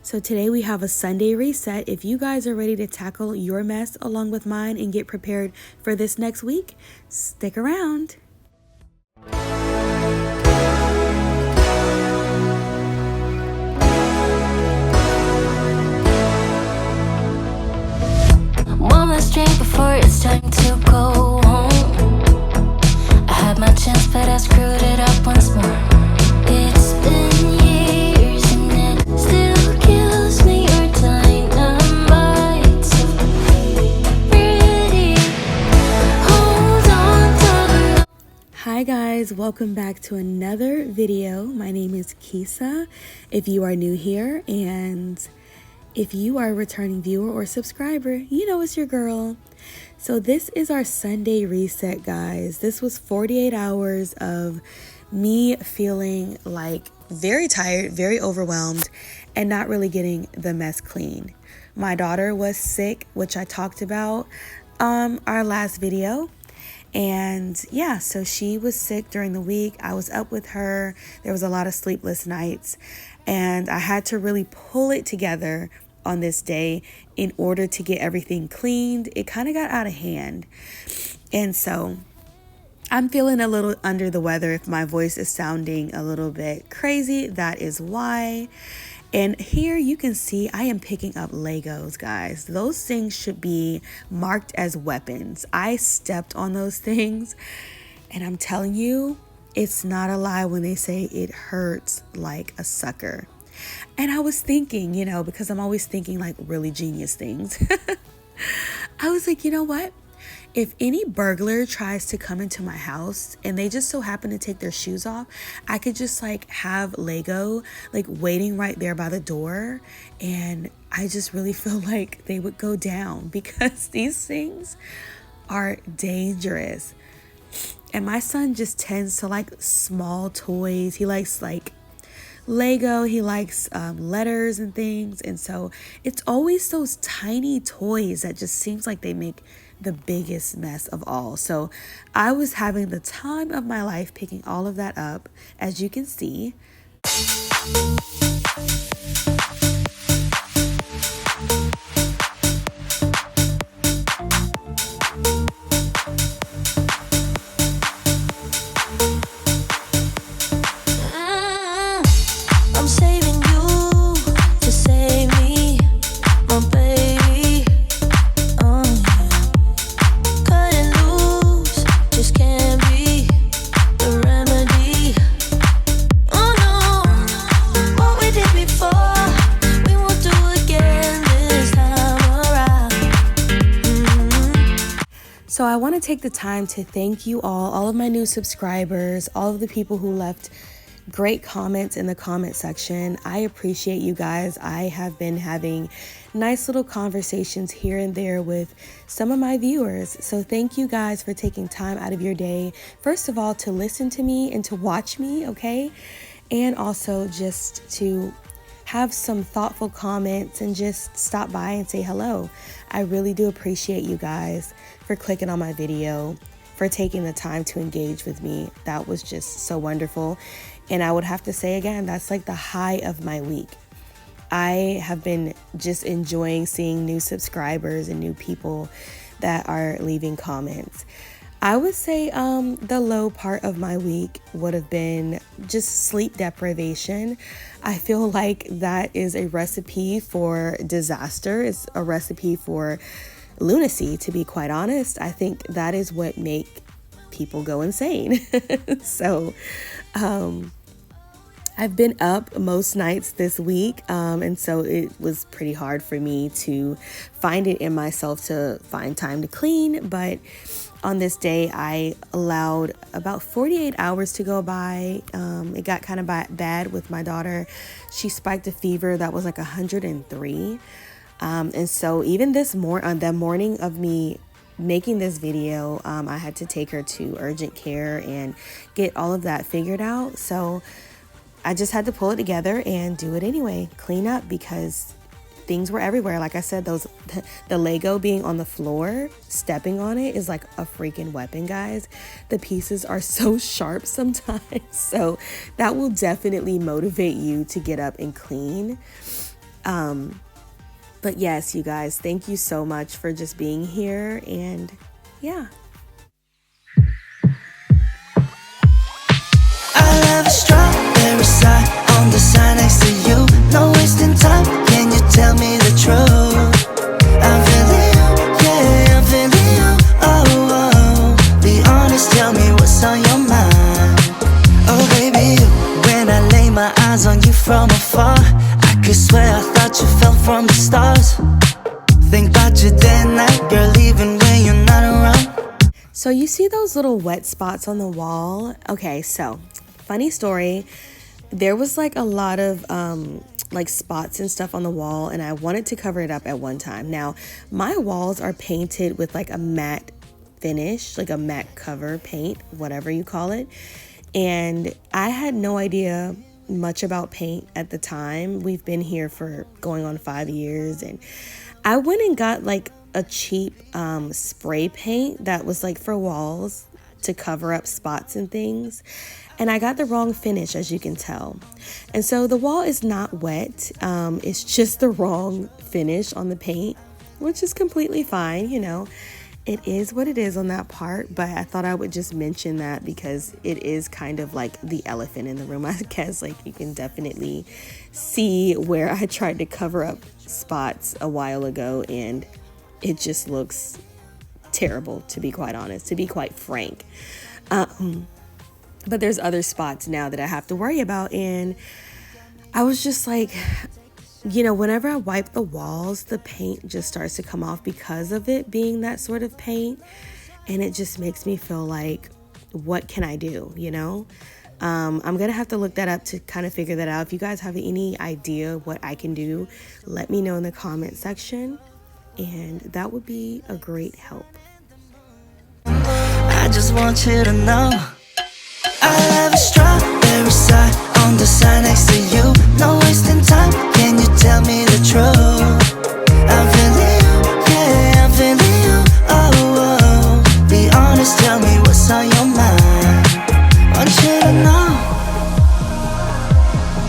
So today we have a Sunday reset. If you guys are ready to tackle your mess along with mine and get prepared for this next week, stick around. One last drink before it's time to go home. I had my chance, but I screwed it up once more. It's been years and it still kills me. Your dynamite, so pretty. Hold on, Hi guys, welcome back to another video. My name is Kisa. If you are new here, and if you are a returning viewer or subscriber, you know it's your girl. So this is our Sunday reset, guys. This was 48 hours of me feeling like very tired, very overwhelmed, and not really getting the mess clean. My daughter was sick, which I talked about our last video. And yeah, so she was sick during the week. I was up with her. There was a lot of sleepless nights, and I had to really pull it together on this day in order to get everything cleaned. It kind of got out of hand. And so I'm feeling a little under the weather. If my voice is sounding a little bit crazy, that is why. And here you can see I am picking up Legos, guys. Those things should be marked as weapons. I stepped on those things, and I'm telling you, it's not a lie when they say it hurts like a sucker. And I was thinking, because I'm always thinking like really genius things. I was like, you know what? If any burglar tries to come into my house and they just so happen to take their shoes off, I could just like have Lego like waiting right there by the door. And I just really feel like they would go down because these things are dangerous. And my son just tends to like small toys. He likes like Lego, he likes letters and things, and so it's always those tiny toys that just seems like they make the biggest mess of all. So I was having the time of my life picking all of that up, as you can see. So I want to take the time to thank you all of my new subscribers, all of the people who left great comments in the comment section. I appreciate you guys. I have been having nice little conversations here and there with some of my viewers. So thank you guys for taking time out of your day, first of all, to listen to me and to watch me, okay? And also just to have some thoughtful comments and just stop by and say hello. I really do appreciate you guys for clicking on my video, for taking the time to engage with me. That was just so wonderful. And I would have to say again, that's like the high of my week. I have been just enjoying seeing new subscribers and new people that are leaving comments. I would say the low part of my week would have been just sleep deprivation. I feel like that is a recipe for disaster. It's a recipe for lunacy, to be quite honest. I think that is what make people go insane. So I've been up most nights this week, and so it was pretty hard for me to find it in myself to find time to clean. But on this day, I allowed about 48 hours to go by. It got kind of bad with my daughter. She spiked a fever that was like 103. And so even on the morning of me making this video, I had to take her to urgent care and get all of that figured out. So I just had to pull it together and do it anyway, clean up, because things were everywhere. Like I said, the Lego being on the floor, stepping on it is like a freaking weapon, guys. The pieces are so sharp sometimes. So that will definitely motivate you to get up and clean. But yes, you guys, thank you so much for just being here, and yeah. I love a strawberry side on the side next to you. No wasting time, can you tell me the truth? I'm feeling you, yeah, I'm feeling you. Oh, oh, be honest, tell me what's on your mind. Oh baby, you, when I lay my eyes on you from afar, I could swear I thought you fell from the stars. Think about you day and night, girl, even when you're not around. So you see those little wet spots on the wall? Okay, so funny story. There was like a lot of like spots and stuff on the wall, and I wanted to cover it up at one time. Now, my walls are painted with like a matte finish, like a matte cover paint, whatever you call it. And I had no idea much about paint at the time. We've been here for going on 5 years, and I went and got like a cheap spray paint that was like for walls to cover up spots and things. And I got the wrong finish, as you can tell. And so the wall is not wet. It's just the wrong finish on the paint, which is completely fine, you know. It is what it is on that part, but I thought I would just mention that because it is kind of like the elephant in the room, I guess. Like, you can definitely see where I tried to cover up spots a while ago, and it just looks terrible, to be quite honest, to be quite frank. But there's other spots now that I have to worry about, and I was just like, you know, whenever I wipe the walls, the paint just starts to come off because of it being that sort of paint. And it just makes me feel like, what can I do, you know? I'm going to have to look that up to kind of figure that out. If you guys have any idea what I can do, let me know in the comment section. And that would be a great help. I just want you to know I have a strawberry side on the side next to you. No wasting time, can you tell me the truth? I'm feeling you, yeah, I'm feeling you. Oh, oh, be honest, tell me what's on your mind. Want you to know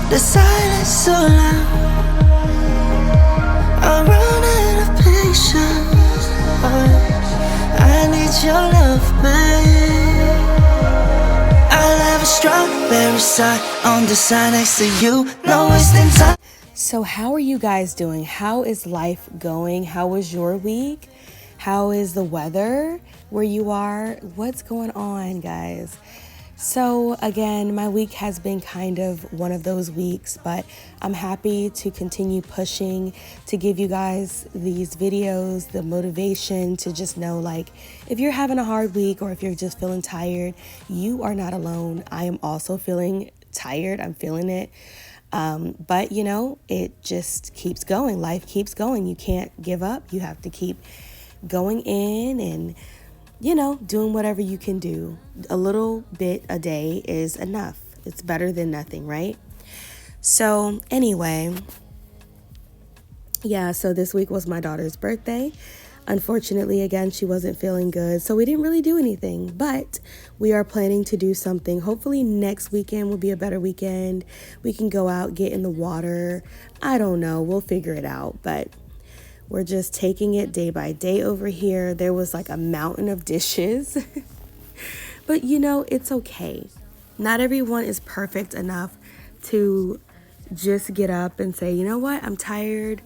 the silence so loud. I'm running out of patience. Oh, I need your love, babe. I'll have a strawberry side on the side next to you. No wasting time. So how are you guys doing? How is life going? How was your week? How is the weather where you are? What's going on, guys? So again, my week has been kind of one of those weeks, but I'm happy to continue pushing to give you guys these videos, the motivation to just know, like, if you're having a hard week or if you're just feeling tired, you are not alone. I am also feeling tired. I'm feeling it. But you know, it just keeps going. Life keeps going. You can't give up. You have to keep going in and, you know, doing whatever you can do. A little bit a day is enough. It's better than nothing, right? So anyway, yeah, so this week was my daughter's birthday. Unfortunately, again, she wasn't feeling good, so we didn't really do anything, but we are planning to do something. Hopefully next weekend will be a better weekend. We can go out, get in the water. I don't know. We'll figure it out, but we're just taking it day by day over here. There was like a mountain of dishes, but you know, it's okay. Not everyone is perfect enough to just get up and say, you know what, I'm tired.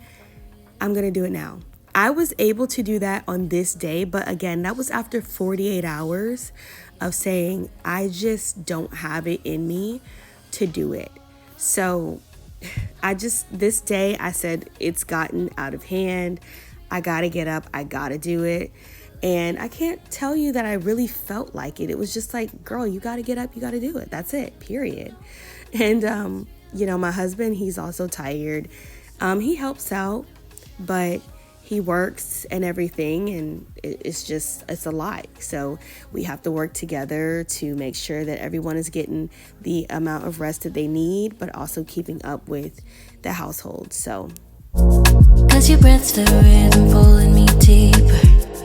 I'm going to do it now. I was able to do that on this day, but again, that was after 48 hours of saying, I just don't have it in me to do it. So this day I said, it's gotten out of hand. I got to get up. I got to do it. And I can't tell you that I really felt like it. It was just like, girl, you got to get up. You got to do it. That's it, period. And, you know, my husband, he's also tired. He helps out, but he works and everything, and it's a lot. So we have to work together to make sure that everyone is getting the amount of rest that they need, but also keeping up with the household. So, 'cause your breath's the rhythm pulling me deeper.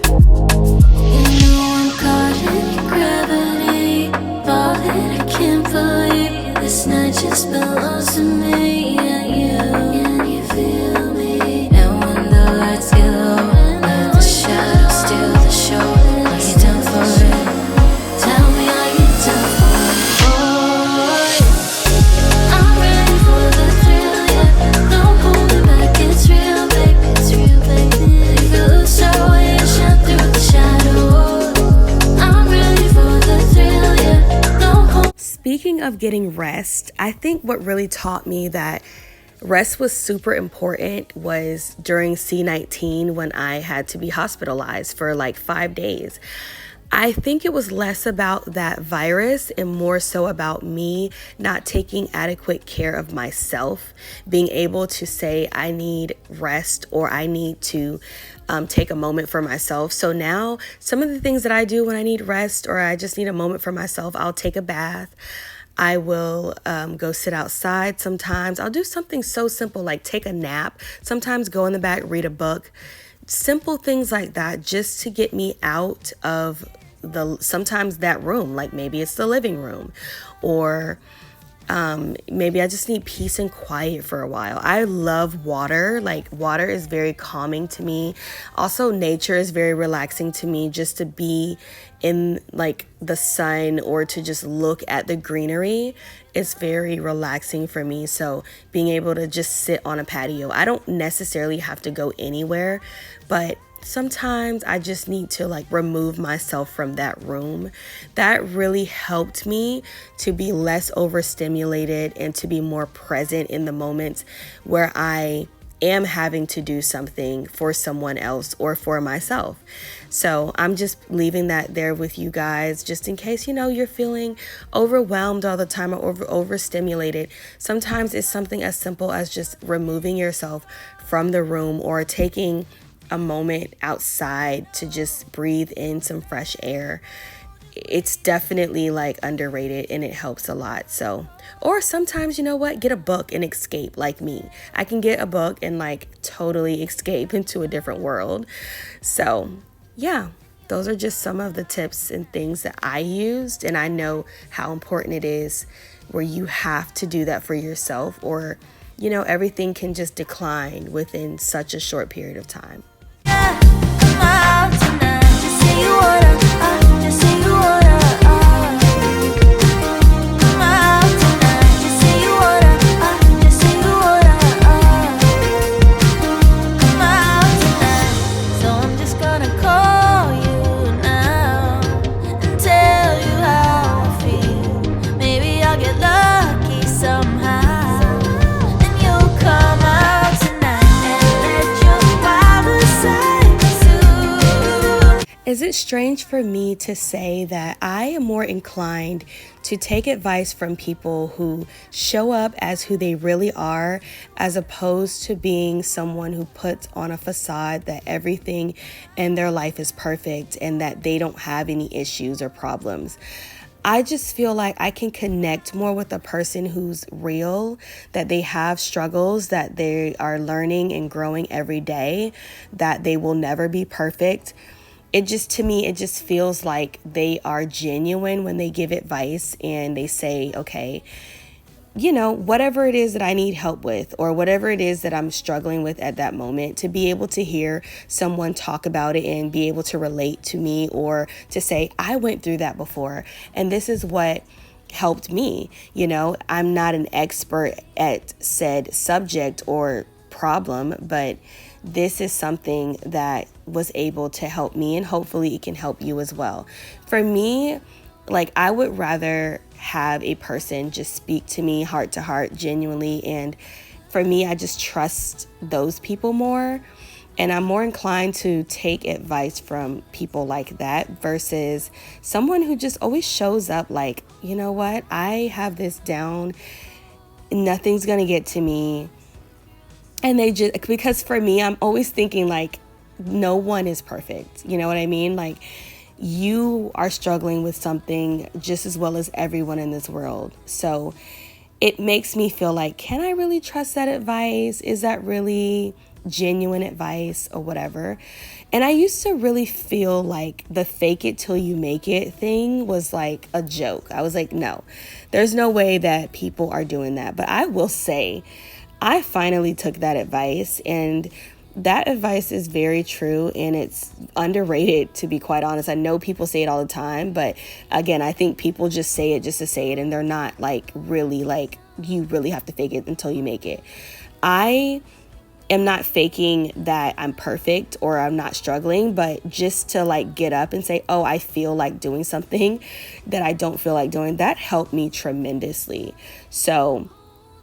You know I'm caught in your gravity, falling. I can't believe this night just belongs to me and you. Can you feel of getting rest, I think what really taught me that rest was super important was during C19 when I had to be hospitalized for like 5 days. I think it was less about that virus and more so about me not taking adequate care of myself, being able to say I need rest or I need to take a moment for myself. So now some of the things that I do when I need rest or I just need a moment for myself, I'll take a bath. I will go sit outside sometimes. I'll do something so simple like take a nap. Sometimes go in the back, read a book. Simple things like that just to get me out of sometimes that room, like maybe it's the living room or maybe I just need peace and quiet for a while. I love water. Like water is very calming to me. Also, nature is very relaxing to me just to be in like the sun or to just look at the greenery. It's very relaxing for me. So being able to just sit on a patio, I don't necessarily have to go anywhere, but sometimes I just need to like remove myself from that room. That really helped me to be less overstimulated and to be more present in the moments where I am having to do something for someone else or for myself. So I'm just leaving that there with you guys, just in case, you're feeling overwhelmed all the time or overstimulated. Sometimes it's something as simple as just removing yourself from the room or taking a moment outside to just breathe in some fresh air. It's definitely like underrated and it helps a lot. So, or sometimes, get a book and escape like me. I can get a book and like totally escape into a different world. So yeah, those are just some of the tips and things that I used. And I know how important it is where you have to do that for yourself or, everything can just decline within such a short period of time. Come out tonight. Just say you wanna. Just say you wanna. Come out tonight. Just say you wanna. Just say you wanna. Come out tonight. So I'm just gonna call you now and tell you how I feel. Maybe I'll get lucky somehow, and you'll come out tonight and let your wild side. Is it strange for me to say that I am more inclined to take advice from people who show up as who they really are, as opposed to being someone who puts on a facade that everything in their life is perfect and that they don't have any issues or problems? I just feel like I can connect more with a person who's real, that they have struggles, that they are learning and growing every day, that they will never be perfect. To me, it just feels like they are genuine when they give advice and they say, okay, whatever it is that I need help with or whatever it is that I'm struggling with at that moment, to be able to hear someone talk about it and be able to relate to me or to say, I went through that before and this is what helped me. I'm not an expert at said subject or problem, but this is something that was able to help me and hopefully it can help you as well. For me, like I would rather have a person just speak to me heart to heart genuinely, and for me I just trust those people more, and I'm more inclined to take advice from people like that versus someone who just always shows up like, you know what, I have this down, nothing's gonna get to me. And because for me, I'm always thinking like, no one is perfect. You know what I mean? Like you are struggling with something just as well as everyone in this world. So it makes me feel like, can I really trust that advice? Is that really genuine advice or whatever? And I used to really feel like the fake it till you make it thing was like a joke. I was like, no, there's no way that people are doing that. But I will say, I finally took that advice, and that advice is very true and it's underrated, to be quite honest. I know people say it all the time, but again, I think people just say it just to say it, and they're not like really like, you really have to fake it until you make it. I am not faking that I'm perfect or I'm not struggling, but just to like get up and say, oh, I feel like doing something that I don't feel like doing, that helped me tremendously. So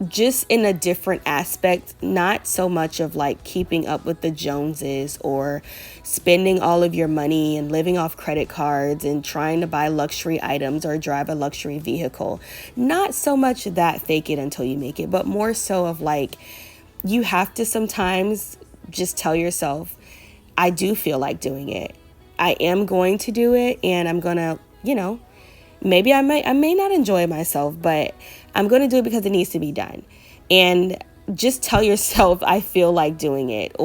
just in a different aspect, not so much of like keeping up with the Joneses or spending all of your money and living off credit cards and trying to buy luxury items or drive a luxury vehicle. Not so much that fake it until you make it, but more so of like, you have to sometimes just tell yourself, I do feel like doing it. I am going to do it, and I'm going to, maybe I may not enjoy myself, but I'm going to do it because it needs to be done. And just tell yourself, I feel like doing it.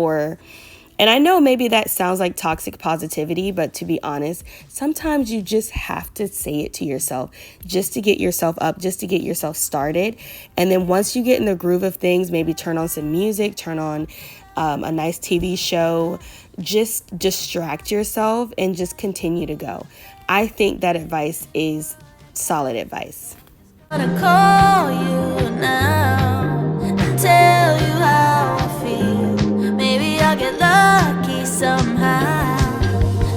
And I know maybe that sounds like toxic positivity, but to be honest, sometimes you just have to say it to yourself just to get yourself up, just to get yourself started. And then once you get in the groove of things, maybe turn on some music, turn on a nice TV show, just distract yourself and just continue to go. I think that advice is solid advice. I'm gonna call you now and tell you how I feel. Maybe I'll get lucky somehow,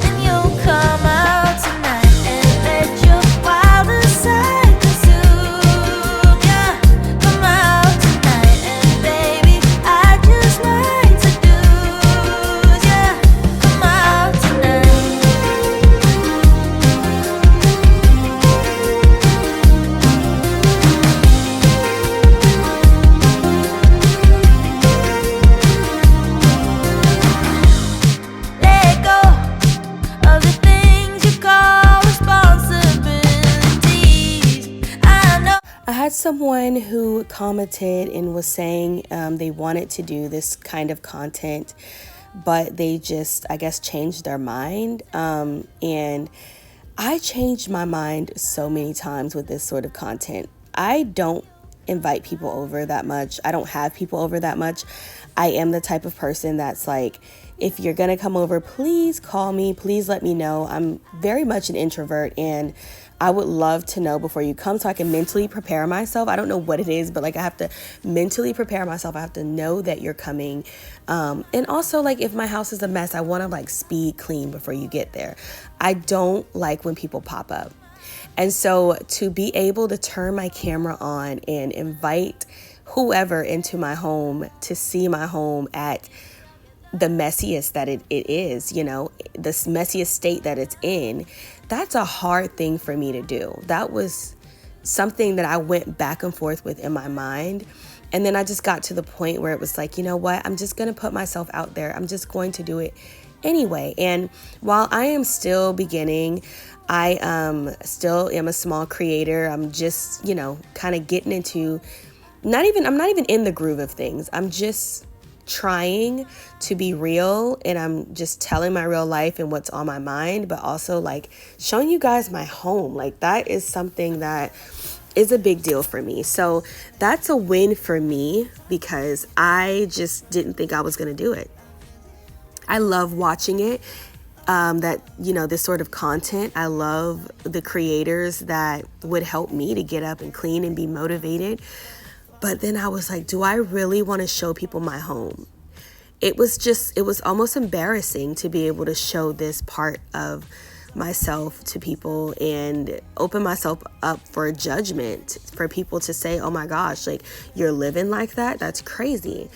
and you'll come out tonight and let your wildest side consume ya. Come out tonight and baby, I just like to do ya. Come out tonight. I had someone who commented and was saying they wanted to do this kind of content, but they just, I guess, changed their mind. And I changed my mind so many times with this sort of content. I don't invite people over that much. I don't have people over that much. I am the type of person that's like, if you're going to come over, please call me. Please let me know. I'm very much an introvert, and I would love to know before you come so I can mentally prepare myself. I don't know what it is, but like I have to mentally prepare myself. I have to know that you're coming. And also, like, if my house is a mess, I want to like speed clean before you get there. I don't like when people pop up. And so to be able to turn my camera on and invite whoever into my home to see my home at the messiest that it is, the messiest state that it's in, that's a hard thing for me to do. That was something that I went back and forth with in my mind. And then I just got to the point where it was like, you know what? I'm just going to put myself out there. I'm just going to do it anyway. And while I am still beginning, I still am a small creator. I'm just, kind of getting into, I'm not even in the groove of things. I'm just trying to be real, and I'm just telling my real life and what's on my mind, but also like showing you guys my home. Like that is something that is a big deal for me. So that's a win for me because I just didn't think I was going to do it. I love watching it. This sort of content. I love the creators that would help me to get up and clean and be motivated. But then I was like, do I really want to show people my home? It was almost embarrassing to be able to show this part of myself to people and open myself up for judgment, for people to say, oh my gosh, like you're living like that? That's crazy.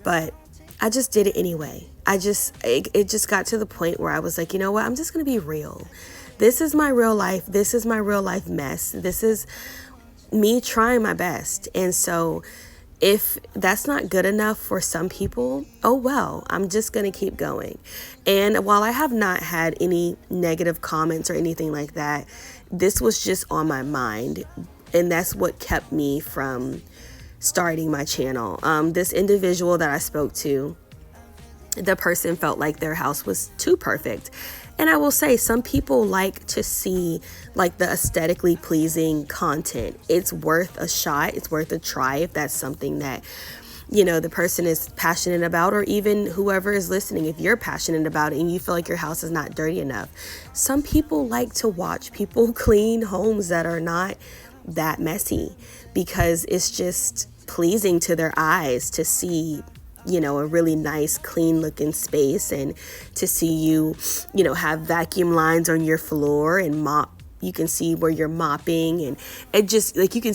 But I just did it anyway. It just got to the point where I was like, you know what? I'm just going to be real. This is my real life. This is my real life mess. This is me trying my best. And so if that's not good enough for some people, oh well, I'm just going to keep going. And while I have not had any negative comments or anything like that, this was just on my mind. And that's what kept me from starting my channel. This individual that I spoke to, the person felt like their house was too perfect. And I will say, some people like to see like the aesthetically pleasing content. It's worth a shot. It's worth a try if that's something that, the person is passionate about, or even whoever is listening, if you're passionate about it and you feel like your house is not dirty enough. Some people like to watch people clean homes that are not that messy because it's just pleasing to their eyes to see you know, a really nice, clean looking space, and to see you, you know, have vacuum lines on your floor and mop. You can see where you're mopping, and it just like you can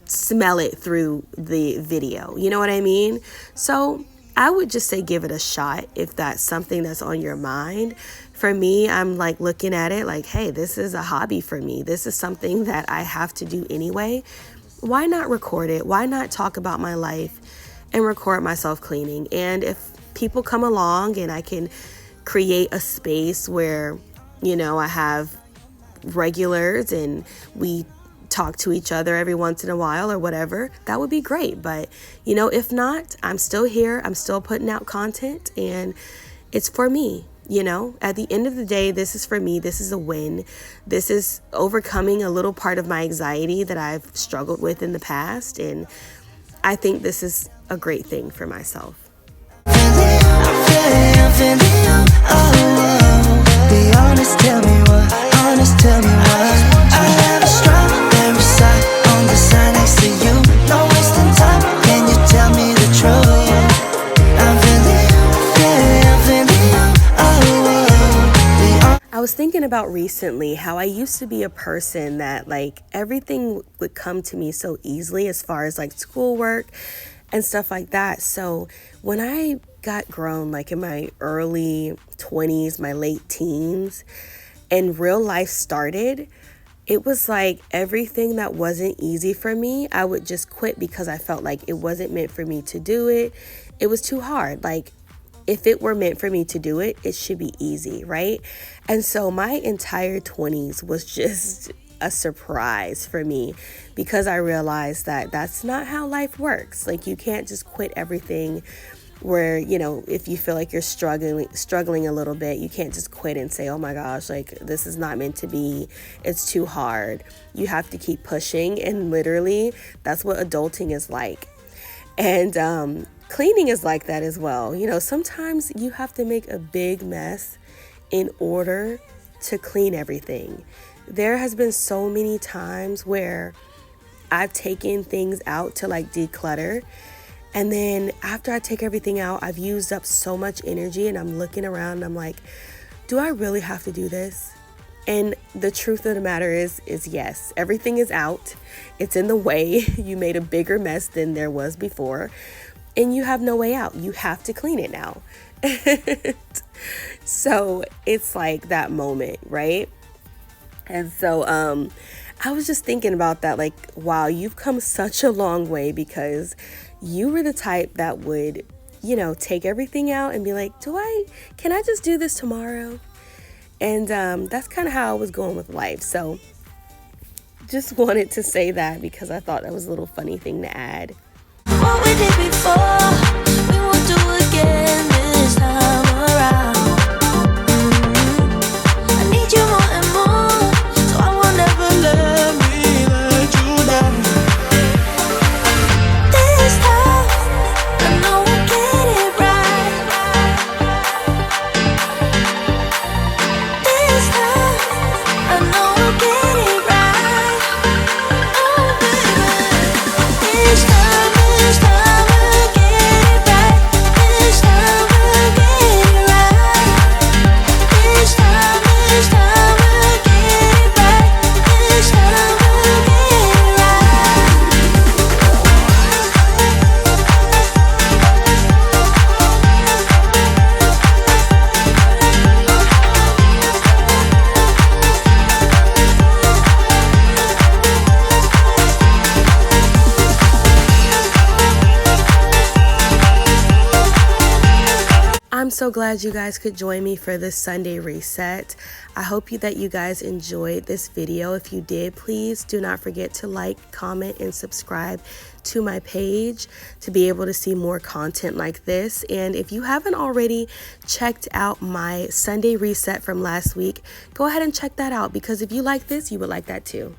smell it through the video. You know what I mean? So I would just say give it a shot if that's something that's on your mind. For me, I'm like looking at it like, hey, this is a hobby for me. This is something that I have to do anyway. Why not record it? Why not talk about my life and record myself cleaning? And if people come along and I can create a space where, you know, I have regulars and we talk to each other every once in a while or whatever, that would be great. But, you know, if not, I'm still here. I'm still putting out content, and it's for me. You know, at the end of the day, this is for me. This is a win. This is overcoming a little part of my anxiety that I've struggled with in the past. And I think this is a great thing for myself. I'm feeling you. Oh, be honest, tell me what. Honest, tell me what. I have a strawberry side on the side next to you. No wasting time. Can you tell me the truth? I'm feeling you. Yeah, I'm feeling you. I was thinking about recently how I used to be a person that like everything would come to me so easily as far as like schoolwork and stuff like that. So when I got grown, like in my early 20s, my late teens, and real life started, it was like everything that wasn't easy for me, I would just quit because I felt like it wasn't meant for me to do it. It was too hard. Like, if it were meant for me to do it, it should be easy, right? And so my entire 20s was just a surprise for me because I realized that that's not how life works. Like, you can't just quit everything where, you know, if you feel like you're struggling a little bit, you can't just quit and say, oh my gosh, like this is not meant to be. It's too hard. You have to keep pushing. And literally, that's what adulting is like. And, cleaning is like that as well. You know, sometimes you have to make a big mess in order to clean everything. There has been so many times where I've taken things out to like declutter. And then after I take everything out, I've used up so much energy and I'm looking around and I'm like, do I really have to do this? And the truth of the matter is yes, everything is out. It's in the way. You made a bigger mess than there was before. And you have no way out. You have to clean it now. So it's like that moment, right? And so I was just thinking about that, like, wow, you've come such a long way because you were the type that would, you know, take everything out and be like, can I just do this tomorrow? And that's kind of how I was going with life. So just wanted to say that because I thought that was a little funny thing to add. What we did before, we won't do again this time around. I need you more and more, so I won't ever let you down. This time, I know we'll get it right. This time, I know we'll get it right. Oh baby, this time. I'm so glad you guys could join me for this Sunday reset. I hope that you guys enjoyed this video. If you did, please do not forget to like, comment, and subscribe to my page to be able to see more content like this. And if you haven't already checked out my Sunday reset from last week, go ahead and check that out because if you like this, you would like that too.